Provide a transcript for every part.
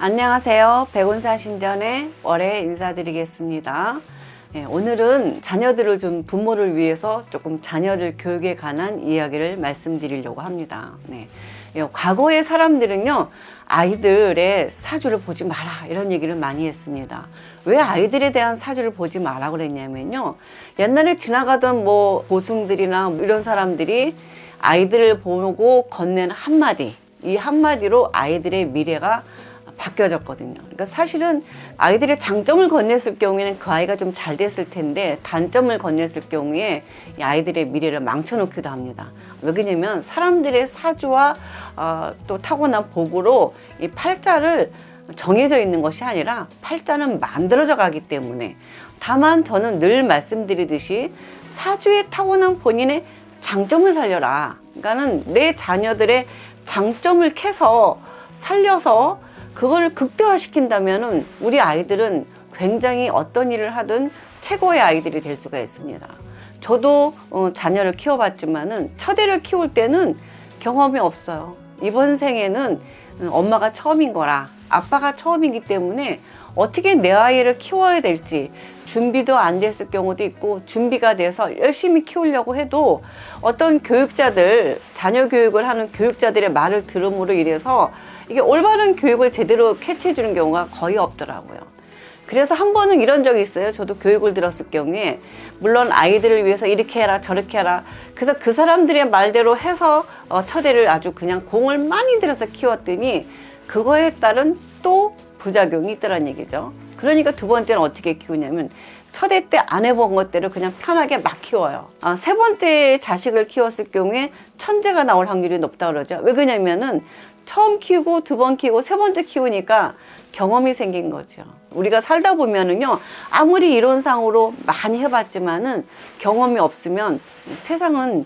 안녕하세요. 백운사 신전의 월에 인사드리겠습니다. 오늘은 자녀들을 둔 부모를 위해서 조금 자녀들 교육에 관한 이야기를 말씀드리려고 합니다. 과거의 사람들은요, 아이들의 사주를 보지 마라 이런 얘기를 많이 했습니다. 왜 아이들에 대한 사주를 보지 마라 그랬냐면요, 옛날에 지나가던 고승들이나 이런 사람들이 아이들을 보고 건넨 한마디, 이 한마디로 아이들의 미래가 바뀌어졌거든요. 그러니까 사실은 아이들의 장점을 건넸을 경우에는 그 아이가 좀 잘 됐을 텐데, 단점을 건넸을 경우에 이 아이들의 미래를 망쳐놓기도 합니다. 왜냐면 사람들의 사주와 또 타고난 복으로 이 팔자를 정해져 있는 것이 아니라 팔자는 만들어져 가기 때문에, 다만 저는 늘 말씀드리듯이 사주에 타고난 본인의 장점을 살려라. 그러니까는 내 자녀들의 장점을 캐서 살려서 그걸 극대화시킨다면은 우리 아이들은 굉장히 어떤 일을 하든 최고의 아이들이 될 수가 있습니다. 저도 자녀를 키워봤지만은 첫애를 키울 때는 경험이 없어요. 이번 생에는 엄마가 처음인 거라, 아빠가 처음이기 때문에 어떻게 내 아이를 키워야 될지 준비도 안 됐을 경우도 있고, 준비가 돼서 열심히 키우려고 해도 어떤 교육자들, 자녀 교육을 하는 교육자들의 말을 들음으로 인해서 이게 올바른 교육을 제대로 캐치해 주는 경우가 거의 없더라고요. 그래서 한 번은 이런 적이 있어요. 저도 교육을 들었을 경우에, 물론 아이들을 위해서 이렇게 해라 저렇게 해라, 그래서 그 사람들의 말대로 해서 첫애를 아주 그냥 공을 많이 들여서 키웠더니 그거에 따른 또 부작용이 있더란 얘기죠. 그러니까 두 번째는 어떻게 키우냐면, 첫애 때 안 해본 것대로 그냥 편하게 막 키워요. 세 번째 자식을 키웠을 경우에 천재가 나올 확률이 높다 그러죠. 왜 그러냐면은 처음 키우고 두 번 키우고 세 번째 키우니까 경험이 생긴 거죠. 우리가 살다 보면은요, 아무리 이론상으로 많이 해봤지만은 경험이 없으면 세상은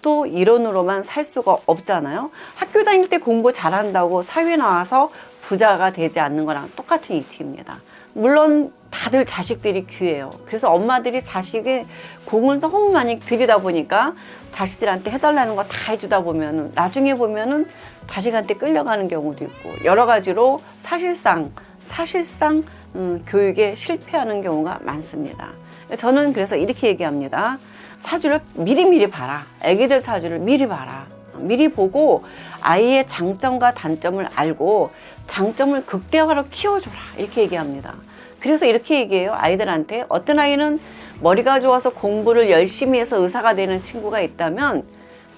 또 이론으로만 살 수가 없잖아요. 학교 다닐 때 공부 잘한다고 사회 나와서 부자가 되지 않는 거랑 똑같은 이치입니다. 물론 다들 자식들이 귀해요. 그래서 엄마들이 자식의 공을 너무 많이 들이다 보니까 자식들한테 해달라는 거 다 해주다 보면은 나중에 보면은 자식한테 끌려가는 경우도 있고, 여러 가지로 사실상 교육에 실패하는 경우가 많습니다. 저는 그래서 이렇게 얘기합니다. 사주를 미리 봐라. 애기들 사주를 미리 봐라. 미리 보고 아이의 장점과 단점을 알고 장점을 극대화로 키워줘라, 이렇게 얘기합니다. 그래서 이렇게 얘기해요. 아이들한테, 어떤 아이는 머리가 좋아서 공부를 열심히 해서 의사가 되는 친구가 있다면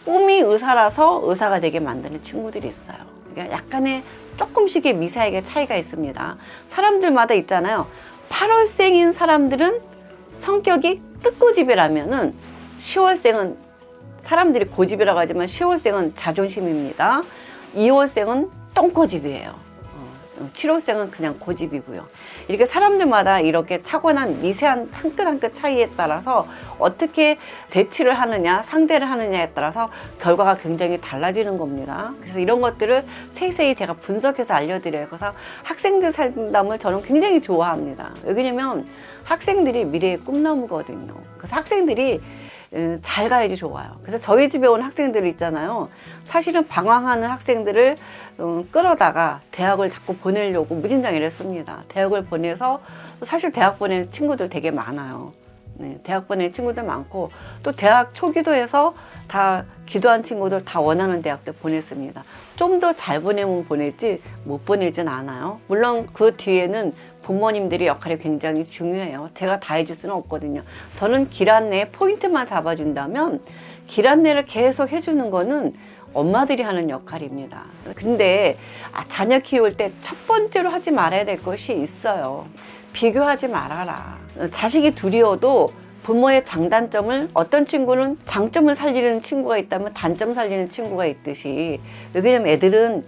꿈이 의사라서 의사가 되게 만드는 친구들이 있어요. 그러니까 약간의 조금씩의 미세하게 차이가 있습니다. 사람들마다 있잖아요. 8월생인 사람들은 성격이 끝고집이라면은 10월생은, 사람들이 고집이라고 하지만 10월생은 자존심입니다. 2월생은 똥고집이에요. 7월생은 그냥 고집이고요. 이렇게 사람들마다 이렇게 타고난 미세한 한 끗 한 끗 차이에 따라서 어떻게 대치를 하느냐, 상대를 하느냐에 따라서 결과가 굉장히 달라지는 겁니다. 그래서 이런 것들을 세세히 제가 분석해서 알려드려요. 그래서 학생들 상담을 저는 굉장히 좋아합니다. 왜냐면 학생들이 미래의 꿈나무거든요. 그래서 학생들이 잘 가야지 좋아요. 그래서 저희 집에 온 학생들 있잖아요. 사실은 방황하는 학생들을 끌어다가 대학을 자꾸 보내려고 무진장을 했습니다. 대학을 보내서, 사실 대학 보낸 친구들 되게 많아요. 대학 보낸 친구들 많고, 또 대학 초기도에서 다 기도한 친구들 다 원하는 대학들 보냈습니다. 좀 더 잘 보내면 보낼지 못 보내진 않아요. 물론 그 뒤에는 부모님들의 역할이 굉장히 중요해요. 제가 다 해줄 수는 없거든요. 저는 길 안내 포인트만 잡아준다면, 길 안내를 계속 해주는 거는 엄마들이 하는 역할입니다. 근데 자녀 키울 때 첫 번째로 하지 말아야 될 것이 있어요. 비교하지 말아라. 자식이 둘이어도 부모의 장단점을, 어떤 친구는 장점을 살리는 친구가 있다면 단점 살리는 친구가 있듯이, 왜냐면 애들은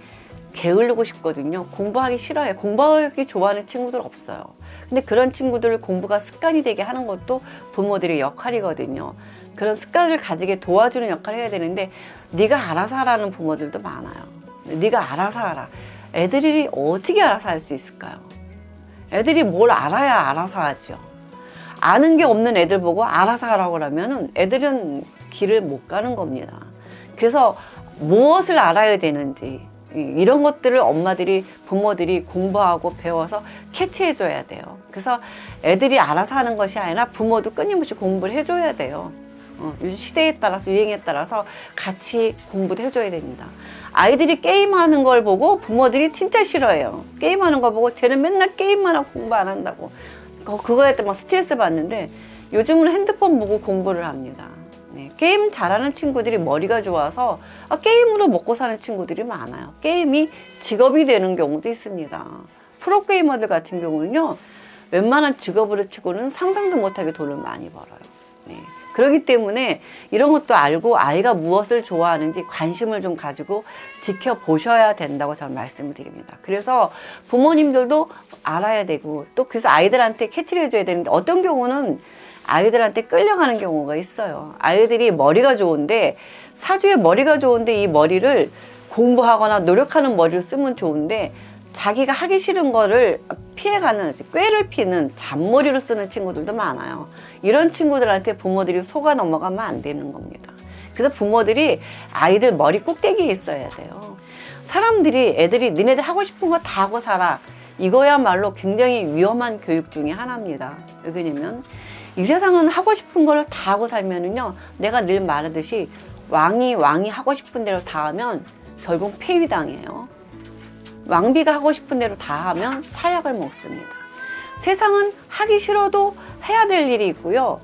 게으르고 싶거든요. 공부하기 싫어요. 공부하기 좋아하는 친구들 없어요. 근데 그런 친구들을 공부가 습관이 되게 하는 것도 부모들의 역할이거든요. 그런 습관을 가지게 도와주는 역할을 해야 되는데, 네가 알아서 하라는 부모들도 많아요. 네가 알아서 하라. 애들이 어떻게 알아서 할 수 있을까요? 애들이 뭘 알아야 알아서 하죠. 아는 게 없는 애들 보고 알아서 하라고 하면은 애들은 길을 못 가는 겁니다. 그래서 무엇을 알아야 되는지, 이런 것들을 엄마들이, 부모들이 공부하고 배워서 캐치해줘야 돼요. 그래서 애들이 알아서 하는 것이 아니라 부모도 끊임없이 공부를 해줘야 돼요. 요즘 시대에 따라서, 유행에 따라서 같이 공부도 해줘야 됩니다. 아이들이 게임하는 걸 보고 부모들이 진짜 싫어해요. 게임하는 거 보고 쟤는 맨날 게임만 하고 공부 안 한다고. 그거에 막 스트레스 받는데 요즘은 핸드폰 보고 공부를 합니다. 네, 게임 잘하는 친구들이 머리가 좋아서 게임으로 먹고 사는 친구들이 많아요. 게임이 직업이 되는 경우도 있습니다. 프로게이머들 같은 경우는요, 웬만한 직업으로 치고는 상상도 못하게 돈을 많이 벌어요. 네. 그렇기 때문에 이런 것도 알고 아이가 무엇을 좋아하는지 관심을 좀 가지고 지켜보셔야 된다고 저는 말씀을 드립니다. 그래서 부모님들도 알아야 되고, 또 그래서 아이들한테 캐치를 해줘야 되는데, 어떤 경우는 아이들한테 끌려가는 경우가 있어요. 아이들이 머리가 좋은데, 사주에 머리가 좋은데 이 머리를 공부하거나 노력하는 머리를 쓰면 좋은데, 자기가 하기 싫은 거를 피해가는, 꾀를 피는 잔머리로 쓰는 친구들도 많아요. 이런 친구들한테 부모들이 속아 넘어가면 안 되는 겁니다. 그래서 부모들이 아이들 머리 꼭대기에 있어야 돼요. 사람들이, 애들이 니네들 하고 싶은 거 다 하고 살아, 이거야말로 굉장히 위험한 교육 중에 하나입니다. 왜냐면 이 세상은 하고 싶은 걸 다 하고 살면은요, 내가 늘 말하듯이 왕이 하고 싶은 대로 다 하면 결국 폐위당해요. 왕비가 하고 싶은 대로 다 하면 사약을 먹습니다. 세상은 하기 싫어도 해야 될 일이 있고요,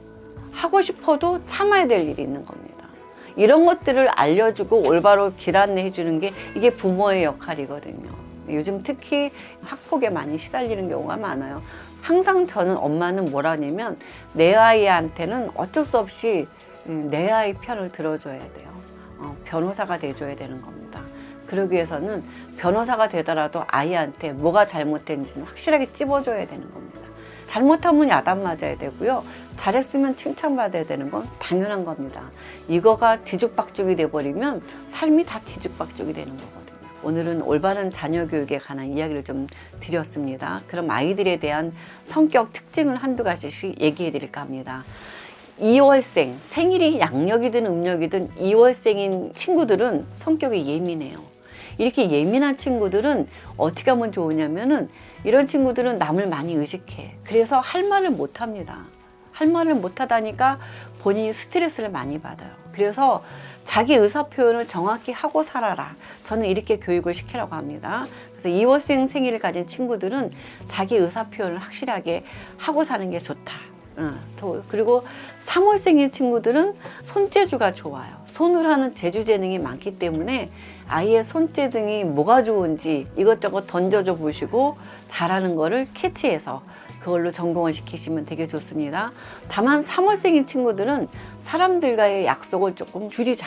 하고 싶어도 참아야 될 일이 있는 겁니다. 이런 것들을 알려주고 올바로 길 안내해 주는 게 이게 부모의 역할이거든요. 요즘 특히 학폭에 많이 시달리는 경우가 많아요. 항상 저는, 엄마는 뭐라냐면 내 아이한테는 어쩔 수 없이 내 아이 편을 들어줘야 돼요. 변호사가 돼줘야 되는 겁니다. 그러기 위해서는 변호사가 되더라도 아이한테 뭐가 잘못된지는 확실하게 찝어줘야 되는 겁니다. 잘못하면 야단 맞아야 되고요, 잘했으면 칭찬받아야 되는 건 당연한 겁니다. 이거가 뒤죽박죽이 돼버리면 삶이 다 뒤죽박죽이 되는 거거든요. 오늘은 올바른 자녀 교육에 관한 이야기를 좀 드렸습니다. 그럼 아이들에 대한 성격 특징을 한두 가지씩 얘기해 드릴까 합니다. 2월생, 생일이 양력이든 음력이든 2월생인 친구들은 성격이 예민해요. 이렇게 예민한 친구들은 어떻게 하면 좋으냐면은, 이런 친구들은 남을 많이 의식해. 그래서 할 말을 못 합니다. 할 말을 못 하다니까 본인이 스트레스를 많이 받아요. 그래서 자기 의사 표현을 정확히 하고 살아라. 저는 이렇게 교육을 시키라고 합니다. 그래서 2월생 생일을 가진 친구들은 자기 의사 표현을 확실하게 하고 사는 게 좋다. 그리고 3월생인 친구들은 손재주가 좋아요. 손을 하는 재주 재능이 많기 때문에 아이의 손재능이 뭐가 좋은지 이것저것 던져줘 보시고 잘하는 거를 캐치해서 그걸로 전공을 시키시면 되게 좋습니다. 다만 3월생인 친구들은 사람들과의 약속을 조금 줄이자.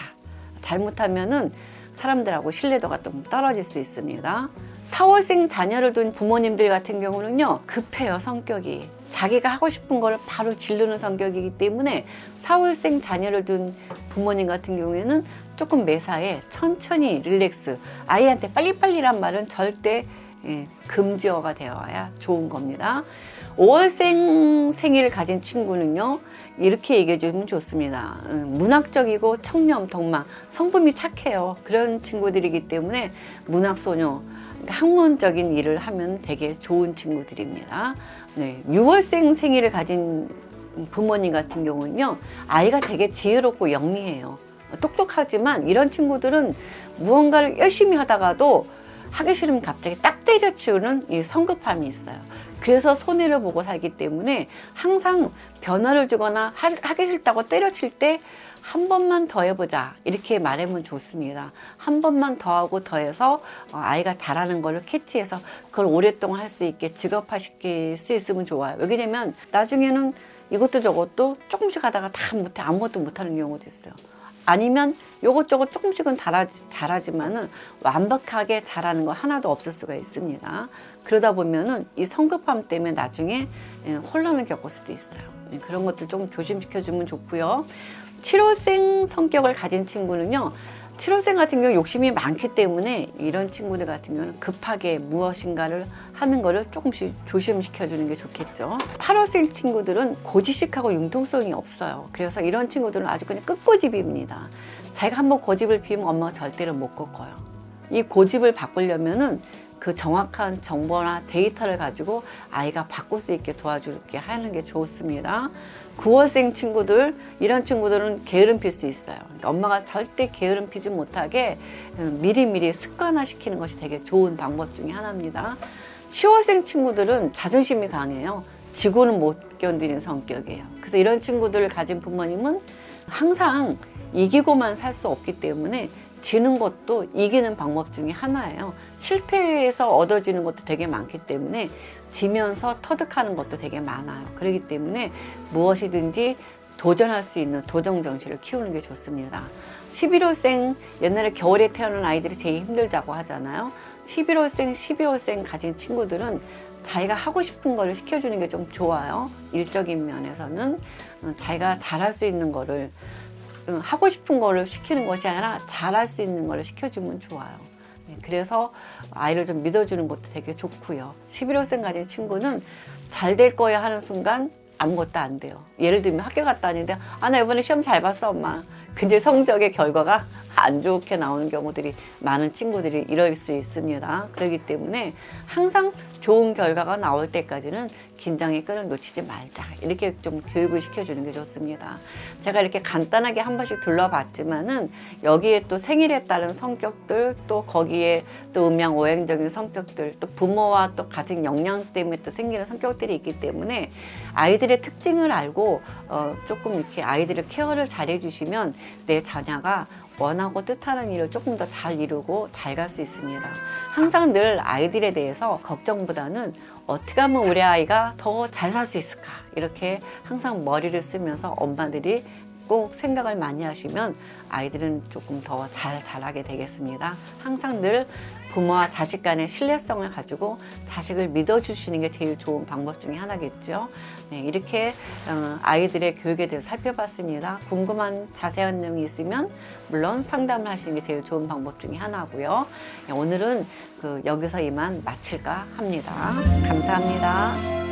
잘못하면은 사람들하고 신뢰도가 좀 떨어질 수 있습니다. 4월생 자녀를 둔 부모님들 같은 경우는요, 급해요, 성격이. 자기가 하고 싶은 걸 바로 지르는 성격이기 때문에 4월생 자녀를 둔 부모님 같은 경우에는 조금 매사에 천천히 릴렉스, 아이한테 빨리빨리란 말은 절대 금지어가 되어야 좋은 겁니다. 5월생 생일을 가진 친구는요, 이렇게 얘기해 주면 좋습니다. 문학적이고 청렴, 덕망, 성품이 착해요. 그런 친구들이기 때문에 문학소녀, 학문적인 일을 하면 되게 좋은 친구들입니다. 6월생 생일을 가진 부모님 같은 경우는요, 아이가 되게 지혜롭고 영리해요. 똑똑하지만 이런 친구들은 무언가를 열심히 하다가도 하기 싫으면 갑자기 딱 때려치우는 이 성급함이 있어요. 그래서 손해를 보고 살기 때문에 항상 변화를 주거나 하기 싫다고 때려칠 때 한 번만 더 해보자 이렇게 말하면 좋습니다. 한 번만 더 하고 더해서 아이가 잘하는 거를 캐치해서 그걸 오랫동안 할 수 있게 직업화시킬 수 있으면 좋아요. 왜냐면 나중에는 이것도 저것도 조금씩 하다가 다 못해, 아무것도 못하는 경우도 있어요. 아니면 요것저것 조금씩은 잘하지만은 완벽하게 잘하는 거 하나도 없을 수가 있습니다. 그러다 보면은 이 성급함 때문에 나중에 혼란을 겪을 수도 있어요. 그런 것들 좀 조심시켜주면 좋고요. 7월생 성격을 가진 친구는요, 7월생 같은 경우 욕심이 많기 때문에 이런 친구들 같은 경우는 급하게 무엇인가를 하는 거를 조금씩 조심시켜주는 게 좋겠죠. 8월생 친구들은 고지식하고 융통성이 없어요. 그래서 이런 친구들은 아주 그냥 끝고집입니다. 자기가 한번 고집을 피우면 엄마가 절대로 못 꺾어요. 이 고집을 바꾸려면은 그 정확한 정보나 데이터를 가지고 아이가 바꿀 수 있게 도와줄게 하는 게 좋습니다. 9월생 친구들, 이런 친구들은 게으름 필 수 있어요. 그러니까 엄마가 절대 게으름 피지 못하게 미리미리 습관화 시키는 것이 되게 좋은 방법 중에 하나입니다. 10월생 친구들은 자존심이 강해요. 지고는 못 견디는 성격이에요. 그래서 이런 친구들을 가진 부모님은 항상 이기고만 살 수 없기 때문에 지는 것도 이기는 방법 중에 하나예요. 실패에서 얻어지는 것도 되게 많기 때문에 지면서 터득하는 것도 되게 많아요. 그렇기 때문에 무엇이든지 도전할 수 있는 도전 정신을 키우는 게 좋습니다. 11월생, 옛날에 겨울에 태어난 아이들이 제일 힘들다고 하잖아요. 11월생, 12월생 가진 친구들은 자기가 하고 싶은 거를 시켜주는 게 좀 좋아요. 일적인 면에서는 자기가 잘할 수 있는 거를, 하고 싶은 거를 시키는 것이 아니라 잘할 수 있는 거를 시켜주면 좋아요. 그래서 아이를 좀 믿어주는 것도 되게 좋고요. 11월생 가진 친구는 잘 될 거야 하는 순간 아무것도 안 돼요. 예를 들면 학교 갔다 왔는데 나 이번에 시험 잘 봤어 엄마. 근데 성적의 결과가 안 좋게 나오는 경우들이 많은 친구들이 이럴 수 있습니다. 그렇기 때문에 항상 좋은 결과가 나올 때까지는 긴장의 끈을 놓치지 말자. 이렇게 좀 교육을 시켜주는 게 좋습니다. 제가 이렇게 간단하게 한 번씩 둘러봤지만은 여기에 또 생일에 따른 성격들, 또 거기에 또 음양오행적인 성격들, 또 부모와 또 가진 역량 때문에 또 생기는 성격들이 있기 때문에 아이들의 특징을 알고 조금 이렇게 아이들의 케어를 잘 해주시면 내 자녀가 원하고 뜻하는 일을 조금 더 잘 이루고 잘 갈 수 있습니다. 항상 늘 아이들에 대해서 걱정보다는 어떻게 하면 우리 아이가 더 잘 살 수 있을까, 이렇게 항상 머리를 쓰면서 엄마들이 꼭 생각을 많이 하시면 아이들은 조금 더 잘 자라게 되겠습니다. 항상 늘 부모와 자식 간의 신뢰성을 가지고 자식을 믿어주시는 게 제일 좋은 방법 중에 하나겠죠. 네, 이렇게 아이들의 교육에 대해서 살펴봤습니다. 궁금한 자세한 내용이 있으면 물론 상담을 하시는 게 제일 좋은 방법 중에 하나고요. 오늘은 여기서 이만 마칠까 합니다. 감사합니다.